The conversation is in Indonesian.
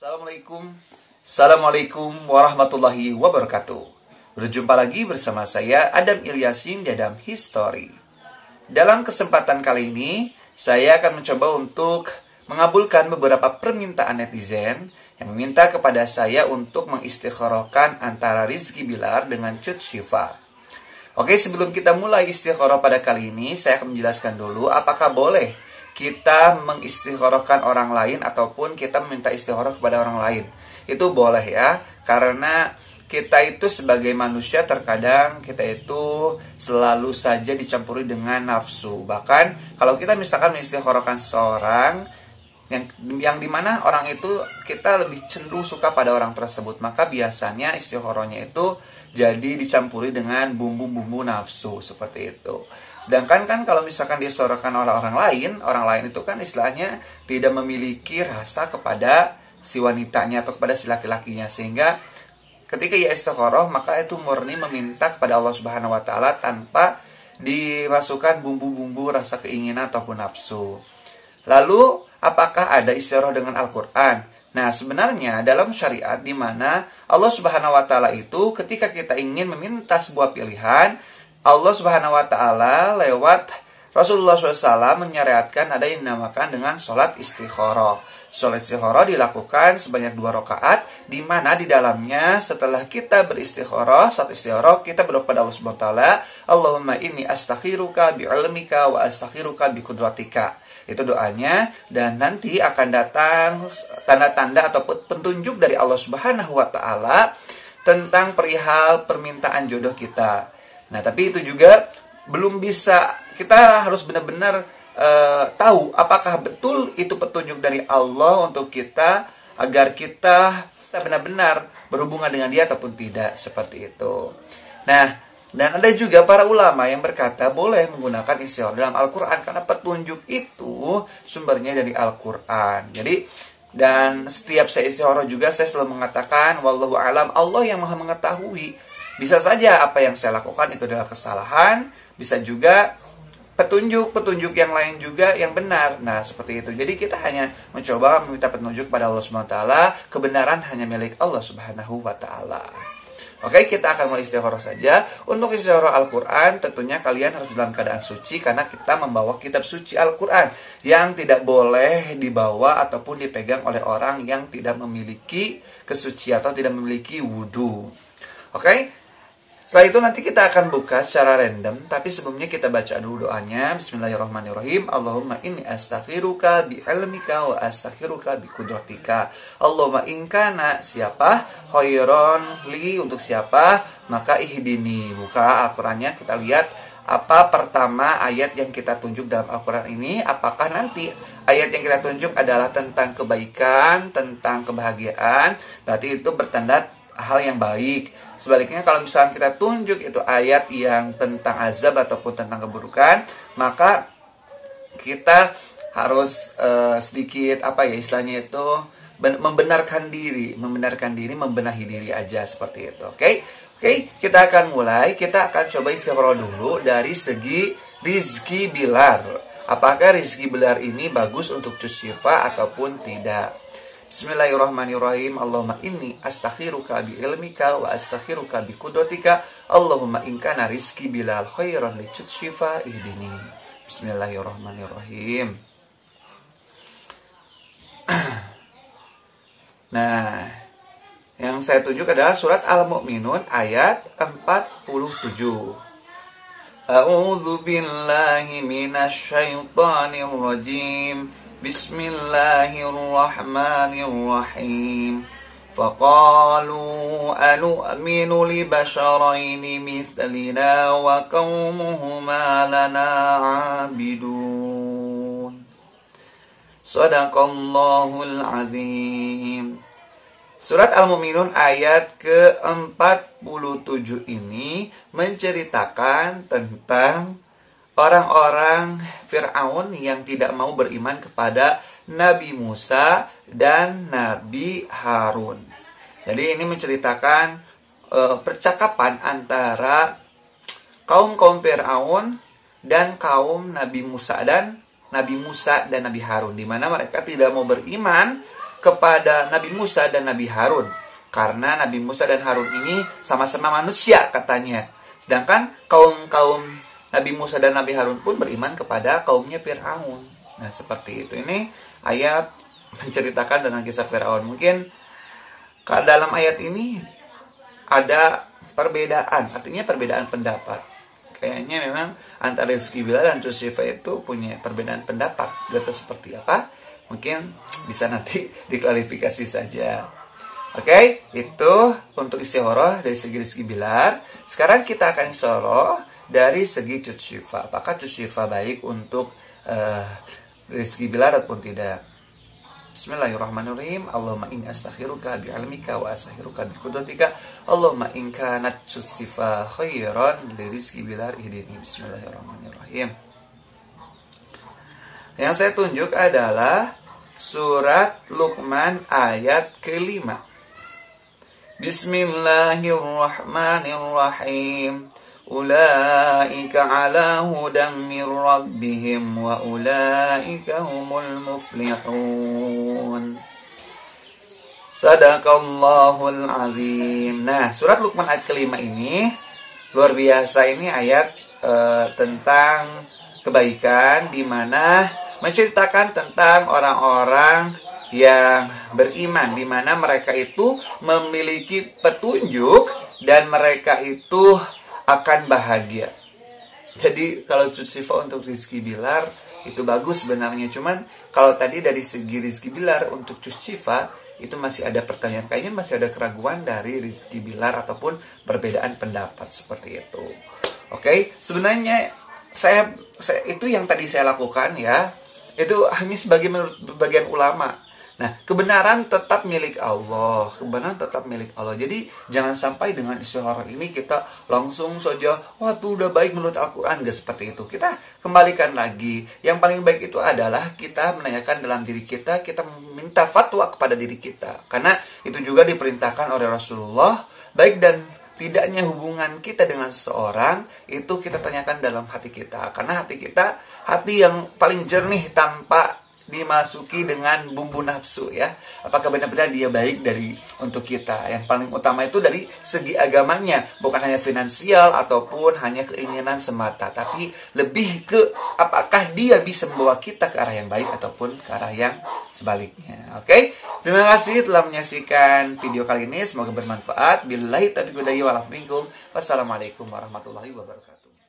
Assalamualaikum warahmatullahi wabarakatuh. Berjumpa lagi bersama saya Adam Ilyasin di Adam History. Dalam kesempatan kali ini, saya akan mencoba untuk mengabulkan beberapa permintaan netizen yang meminta kepada saya untuk mengistikharahkan antara Rizky Bilar dengan Cut Syifa. Oke, sebelum kita mulai istikharah pada kali ini, saya akan menjelaskan dulu apakah boleh kita mengistikharahkan orang lain ataupun kita meminta istikharah kepada orang lain. Itu boleh ya, karena kita itu sebagai manusia terkadang kita itu selalu saja dicampuri dengan nafsu. Bahkan kalau kita misalkan mengistikharahkan seseorang yang dimana orang itu kita lebih cenderung suka pada orang tersebut, maka biasanya istikharahnya itu jadi dicampuri dengan bumbu-bumbu nafsu seperti itu. Sedangkan kan kalau misalkan diistikharahkan oleh orang lain itu kan istilahnya tidak memiliki rasa kepada si wanitanya atau kepada si laki-lakinya, sehingga ketika ia istikharah maka itu murni meminta kepada Allah Subhanahu wa taala tanpa dimasukkan bumbu-bumbu rasa keinginan ataupun nafsu. Lalu apakah ada istikharah dengan Al-Qur'an? Nah, sebenarnya dalam syariat di mana Allah Subhanahu wa taala itu ketika kita ingin meminta sebuah pilihan, Allah Subhanahu wa taala lewat Rasulullah SAW menyariatkan ada yang dinamakan dengan sholat istikharah. Sholat istikharah dilakukan sebanyak 2 rakaat, di mana di dalamnya setelah kita beristikharah, saat istikharah kita berdoa kepada Allah Subhanahu wa taala, Allahumma inni astakhiruka bi'ilmika wa astakhiruka biqudratika. Itu doanya, dan nanti akan datang tanda-tanda ataupun petunjuk dari Allah Subhanahu wa taala tentang perihal permintaan jodoh kita. Nah, tapi itu juga belum bisa, kita harus benar-benar tahu apakah betul itu petunjuk dari Allah untuk kita, agar kita benar-benar berhubungan dengan dia ataupun tidak, seperti itu. Nah, dan ada juga para ulama yang berkata boleh menggunakan istikharah dalam Al-Quran, karena petunjuk itu sumbernya dari Al-Quran. Jadi, dan setiap saya istikharah juga saya selalu mengatakan wallahu alam, Allah yang maha mengetahui. Bisa saja apa yang saya lakukan itu adalah kesalahan, bisa juga petunjuk yang lain juga yang benar. Nah, seperti itu. Jadi kita hanya mencoba meminta petunjuk pada Allah Subhanahu wa taala, kebenaran hanya milik Allah Subhanahu wa taala. Oke, kita akan mulai istikharah saja. Untuk istikharah Al-Qur'an tentunya kalian harus dalam keadaan suci, karena kita membawa kitab suci Al-Qur'an yang tidak boleh dibawa ataupun dipegang oleh orang yang tidak memiliki kesucian atau tidak memiliki wudu. Oke? Setelah itu nanti kita akan buka secara random, tapi sebelumnya kita baca dulu doanya. Bismillahirrahmanirrahim. Allahumma inni astakhiruka bi'ilmika wa astakhiruka biqudratika. Allahumma inkana siapa khairon li, untuk siapa maka ihdini. Buka Al-Qur'annya, kita lihat apa pertama ayat yang kita tunjuk dalam Al-Quran ini. Apakah nanti ayat yang kita tunjuk adalah tentang kebaikan, tentang kebahagiaan, berarti itu bertanda hal yang baik. Sebaliknya kalau misalnya kita tunjuk itu ayat yang tentang azab ataupun tentang keburukan, maka kita harus sedikit istilahnya itu membenarkan diri, membenahi diri aja, seperti itu. Oke, kita akan mulai. Kita akan coba istikharah dulu dari segi Rizky Bilar. Apakah Rizky Bilar ini bagus untuk Cut Syifa ataupun tidak? Bismillahirrahmanirrahim. Allahumma inni astakhiruka bi'ilmika wa astakhiruka biqudratika. Allahumma inkana Rizky Bilal khairan li Cut Syifa ihdini. Bismillahirrahmanirrahim. Nah, yang saya tunjuk adalah surat Al-Mu'minun ayat 47. A'udzu billahi minasy syaithanir rajim. Bismillahirrahmanirrahim. Faqalu anu'minu li basharaini mithlina wa qaumuhuma lana 'abidun. Shadaqallahul azim. Surat Al-Mu'minun ayat ke-47 ini menceritakan tentang orang-orang Fir'aun yang tidak mau beriman kepada Nabi Musa dan Nabi Harun. Jadi ini menceritakan percakapan antara kaum Fir'aun dan kaum Nabi Musa dan Nabi Harun, di mana mereka tidak mau beriman kepada Nabi Musa dan Nabi Harun. Karena Nabi Musa dan Harun ini sama-sama manusia katanya. Sedangkan kaum Nabi Musa dan Nabi Harun pun beriman kepada kaumnya Fir'aun. Nah, seperti itu. Ini ayat menceritakan tentang kisah Fir'aun. Mungkin dalam ayat ini ada perbedaan, artinya perbedaan pendapat. Kayaknya memang antara Rizky Bilar dan Cus Syifa itu punya perbedaan pendapat. Gak tahu seperti apa. Mungkin bisa nanti diklarifikasi saja. Oke, itu untuk istihoroh dari segi Rizky Bilar. Sekarang kita akan istihoroh dari segi Cus Syifa. Apakah Cus Syifa baik untuk Rizky Bilar ataupun tidak? Bismillahirrahmanirrahim. Allahumma inni astakhiruka bi'ilmika wa astakhiruka biqudratika. Allahumma in kanat Cus Syifa khairan li Rizky Bilar ihdini. Bismillahirrahmanirrahim. Yang saya tunjuk adalah surat Luqman ayat ke-5. Bismillahirrahmanirrahim. Ulaika ala hudan min rabbihim wa ulaika humul muflihun. Sadaqallahul azim. Nah, surat Luqman ayat ke-5 ini luar biasa. Ini ayat tentang kebaikan, di mana menceritakan tentang orang-orang yang beriman, di mana mereka itu memiliki petunjuk dan mereka itu akan bahagia. Jadi kalau Cus Syifa untuk Rizky Bilar itu bagus sebenarnya. Cuman kalau tadi dari segi Rizky Bilar untuk Cus Syifa itu masih ada pertanyaan. Kayaknya masih ada keraguan dari Rizky Bilar ataupun perbedaan pendapat seperti itu. Oke, sebenarnya saya itu yang tadi saya lakukan ya. Itu hanya sebagai menurut bagian ulama. Nah, kebenaran tetap milik Allah. Kebenaran tetap milik Allah. Jadi, jangan sampai dengan istihoroh ini kita langsung saja, wah itu udah baik menurut Al-Quran. Gak seperti itu. Kita kembalikan lagi. Yang paling baik itu adalah kita menanyakan dalam diri kita, kita minta fatwa kepada diri kita. Karena itu juga diperintahkan oleh Rasulullah. Baik dan tidaknya hubungan kita dengan seseorang, itu kita tanyakan dalam hati kita. Karena hati kita, hati yang paling jernih tanpa dimasuki dengan bumbu nafsu ya. Apakah benar-benar dia baik untuk kita? Yang paling utama itu dari segi agamanya, bukan hanya finansial ataupun hanya keinginan semata, tapi lebih ke apakah dia bisa membawa kita ke arah yang baik ataupun ke arah yang sebaliknya. Oke? Terima kasih telah menyaksikan video kali ini, semoga bermanfaat. Billahi taufiq wal hidayah. Wassalamualaikum warahmatullahi wabarakatuh.